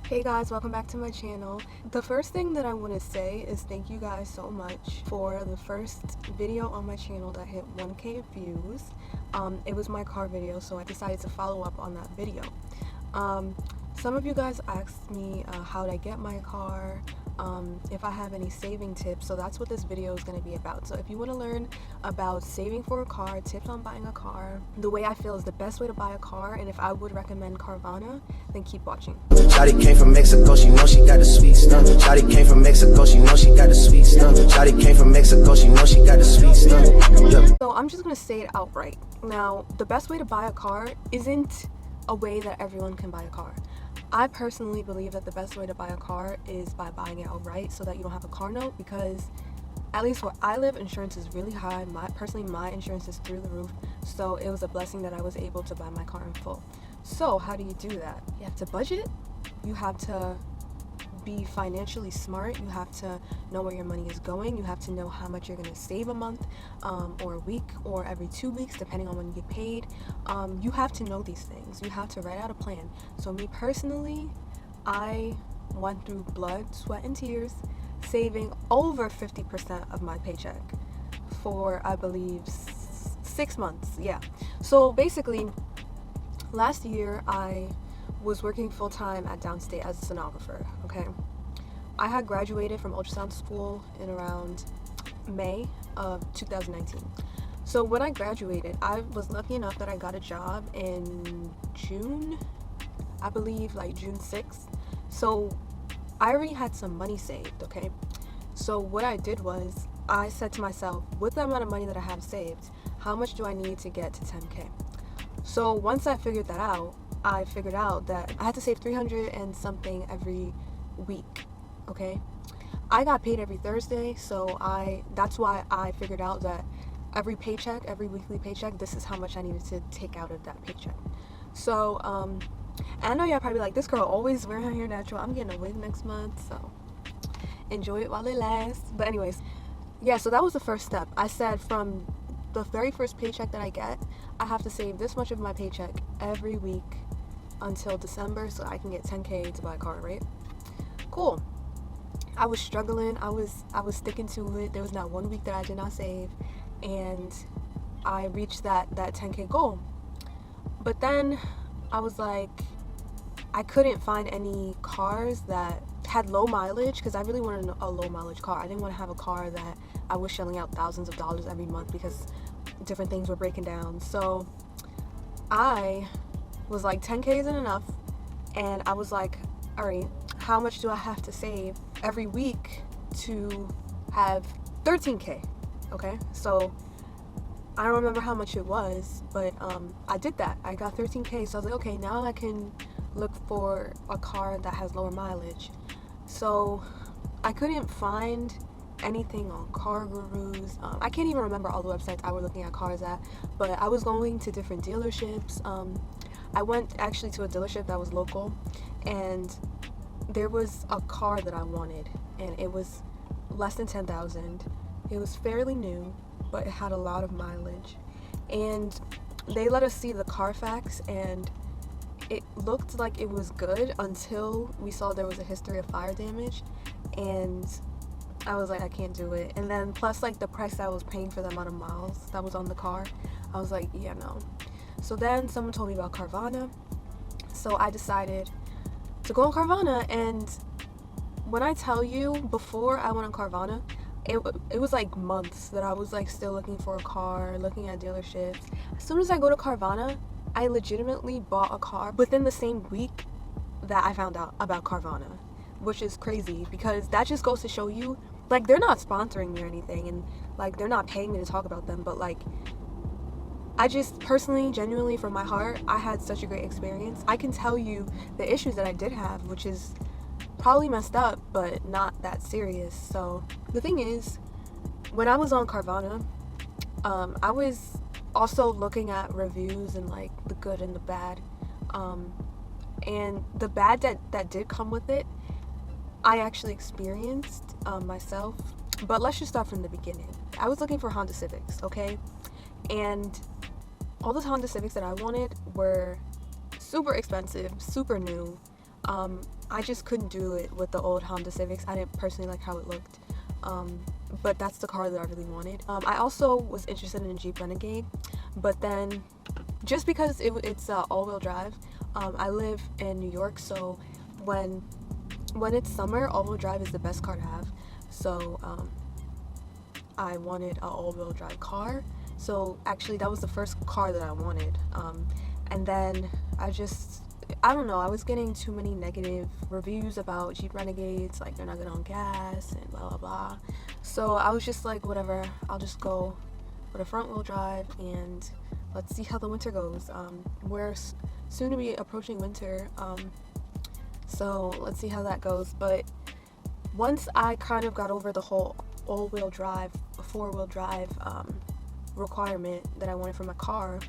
Hey guys, welcome back to my channel. The first thing that I want to say is thank you guys so much for the first video on my channel that hit 1K views. It was my car video, so I decided to follow up on that video. Some of you guys asked me how to get my car, if I have any saving tips, so that's what this video is going to be about. So if you want to learn about saving for a car, tips on buying a car, the way I feel is the best way to buy a car, and if I would recommend Carvana, then keep watching. Shawty came from Mexico, she know she got the sweet stuff. Shawty came from Mexico, she know she got the sweet stuff. Shawty came from Mexico, she know she got the sweet stuff. Yeah. So I'm just going to say it outright. Now, the best way to buy a car isn't a way that everyone can buy a car. I personally believe that the best way to buy a car is by buying it outright so that you don't have a car note, because at least where I live, insurance is really high. My insurance is through the roof, so it was a blessing that I was able to buy my car in full. So how do you do that? You have to budget, you have to be financially smart, you have to know where your money is going, you have to know how much you're going to save a month or a week or every 2 weeks depending on when you get paid. You have to know these things. You have to write out a plan. So me personally, I went through blood, sweat, and tears saving over 50% of my paycheck for, I believe, 6 months. Yeah. So basically, last year I was working full-time at downstate as a sonographer. Okay, I had graduated from ultrasound school in around May of 2019. So when I graduated, I was lucky enough that I got a job in June, I believe, like June 6th. So I already had some money saved. Okay, so what I did was I said to myself, with the amount of money that I have saved, how much do I need to get to 10K? So once I figured that out, I figured out that I had to save 300 and something every week. Okay, I got paid every Thursday, so that's why I figured out that every paycheck, every weekly paycheck, this is how much I needed to take out of that paycheck. So and I know y'all probably like, this girl always wearing her hair natural. I'm getting a wig next month, so enjoy it while it lasts. But anyways, yeah, so that was the first step. I said from the very first paycheck that I get, I have to save this much of my paycheck every week until December so I can get 10K to buy a car, right? Cool. I was struggling. I was sticking to it. There was not 1 week that I did not save, and I reached that 10K goal. But then I was like, I couldn't find any cars that had low mileage, because I really wanted a low mileage car. I didn't want to have a car that I was shelling out thousands of dollars every month because different things were breaking down. So I was like, 10K isn't enough, and I was like, all right, how much do I have to save every week to have 13K? Okay, so I don't remember how much it was, but I did that. I got 13K, so I was like, okay, now I can look for a car that has lower mileage. So I couldn't find anything on Car Gurus. I can't even remember all the websites I was looking at cars at, but I was going to different dealerships. I went actually to a dealership that was local, and there was a car that I wanted, and it was less than 10,000. It was fairly new, but it had a lot of mileage, and they let us see the Carfax, and it looked like it was good until we saw there was a history of fire damage, and I was like, I can't do it. And then plus, like, the price that I was paying for the amount of miles that was on the car, I was like, yeah, no. So then someone told me about Carvana, so I decided to go on Carvana. And when I tell you, before I went on Carvana, it was like months that I was like still looking for a car, looking at dealerships. As soon as I go to Carvana, I legitimately bought a car within the same week that I found out about Carvana, which is crazy, because that just goes to show you, like, they're not sponsoring me or anything, and like, they're not paying me to talk about them, but like, I just personally, genuinely, from my heart, I had such a great experience. I can tell you the issues that I did have, which is probably messed up, but not that serious. So the thing is, when I was on Carvana, I was also looking at reviews and like the good and the bad, and the bad that did come with it, I actually experienced myself. But let's just start from the beginning. I was looking for Honda Civics, okay? And all the Honda Civics that I wanted were super expensive, super new. I just couldn't do it with the old Honda Civics. I didn't personally like how it looked. But that's the car that I really wanted. I also was interested in a Jeep Renegade, but then just because it's all-wheel drive, I live in New York, so when it's summer, all-wheel drive is the best car to have. So I wanted an all-wheel drive car. So actually that was the first car that I wanted. And then I don't know, I was getting too many negative reviews about Jeep Renegades, like they're not good on gas and blah blah blah. So I was just like, whatever, I'll just go with a front wheel drive and let's see how the winter goes. We're soon to be approaching winter, so let's see how that goes. But once I kind of got over the whole all-wheel drive, four-wheel drive requirement that I wanted for my car,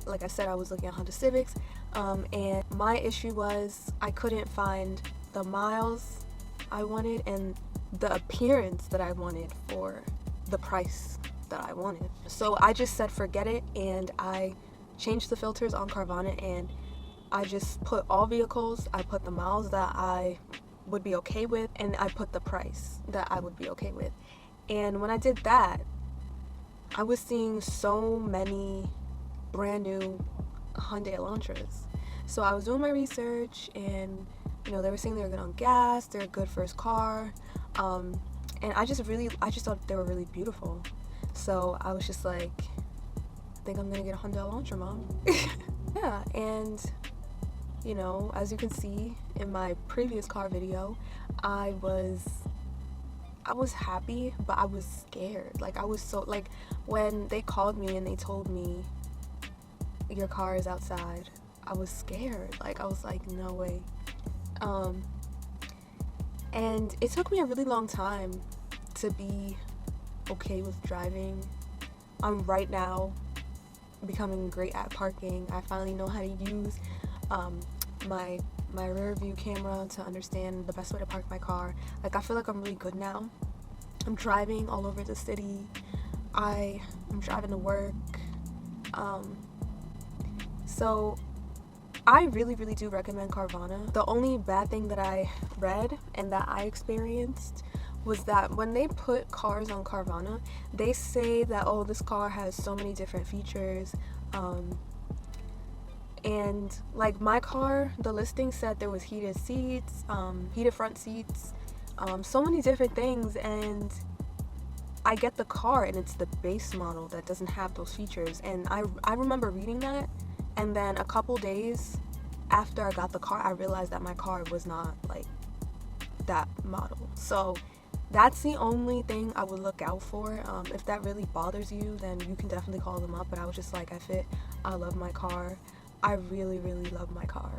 like I said, I was looking at Honda Civics, and my issue was I couldn't find the miles I wanted and the appearance that I wanted for the price that I wanted. So I just said forget it, and I changed the filters on Carvana, and I just put all vehicles, I put the miles that I would be okay with, and I put the price that I would be okay with. And when I did that, I was seeing so many brand new Hyundai Elantras. So I was doing my research, and you know, they were saying they were good on gas, they're a good first car, and I just thought they were really beautiful. So I was just like, I think I'm gonna get a Hyundai Elantra, Mom. Yeah, and you know, as you can see in my previous car video, I was happy, but I was scared. Like I was so, like when they called me and they told me your car is outside, I was scared. Like I was like, no way. And it took me a really long time to be okay with driving. I'm right now becoming great at parking. I finally know how to use my rear view camera to understand the best way to park my car. Like I feel like I'm really good now. I'm driving all over the city. I'm driving to work. So I really do recommend Carvana. The only bad thing that I read and that I experienced was that when they put cars on Carvana, they say that, oh, this car has so many different features, and like my car, the listing said there was heated seats, heated front seats, so many different things, and I get the car and it's the base model that doesn't have those features. And I remember reading that, and then a couple days after I got the car, I realized that my car was not like that model. So that's the only thing I would look out for. If that really bothers you, then you can definitely call them up. But I was just like, I love my car. I really love my car.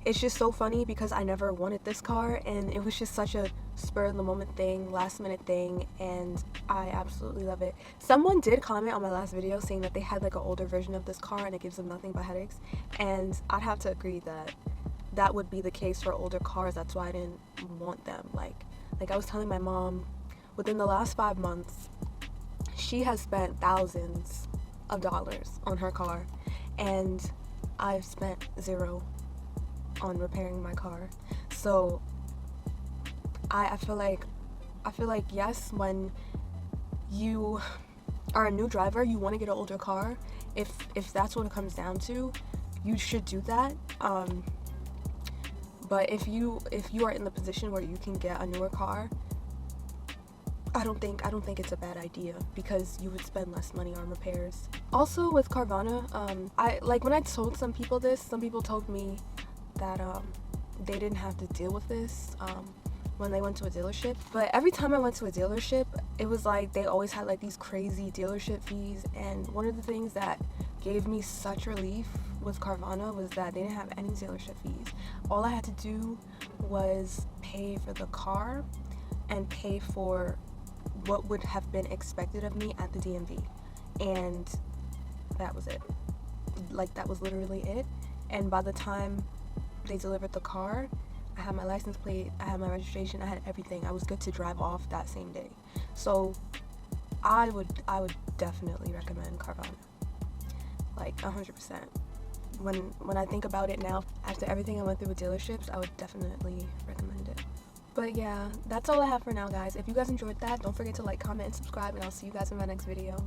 It's just so funny because I never wanted this car, and it was just such a spur of the moment thing, last minute thing, and I absolutely love it. Someone did comment on my last video saying that they had like an older version of this car and it gives them nothing but headaches, and I'd have to agree that that would be the case for older cars. That's why I didn't want them. Like I was telling my mom, within the last 5 months, she has spent thousands of dollars on her car, and I've spent zero on repairing my car. So I feel like yes, when you are a new driver, you want to get an older car. If that's what it comes down to, you should do that. But if you are in the position where you can get a newer car, I don't think it's a bad idea, because you would spend less money on repairs. Also with Carvana, when I told some people this, some people told me that they didn't have to deal with this when they went to a dealership. But every time I went to a dealership, it was like they always had like these crazy dealership fees. And one of the things that gave me such relief with Carvana was that they didn't have any dealership fees. All I had to do was pay for the car and pay for what would have been expected of me at the DMV, and that was it. Like, that was literally it. And by the time they delivered the car, I had my license plate, I had my registration, I had everything. I was good to drive off that same day. So I would definitely recommend Carvana, like 100%. when I think about it now, after everything I went through with dealerships, I would definitely recommend it. But yeah, that's all I have for now, guys. If you guys enjoyed that, don't forget to like, comment, and subscribe, and I'll see you guys in my next video.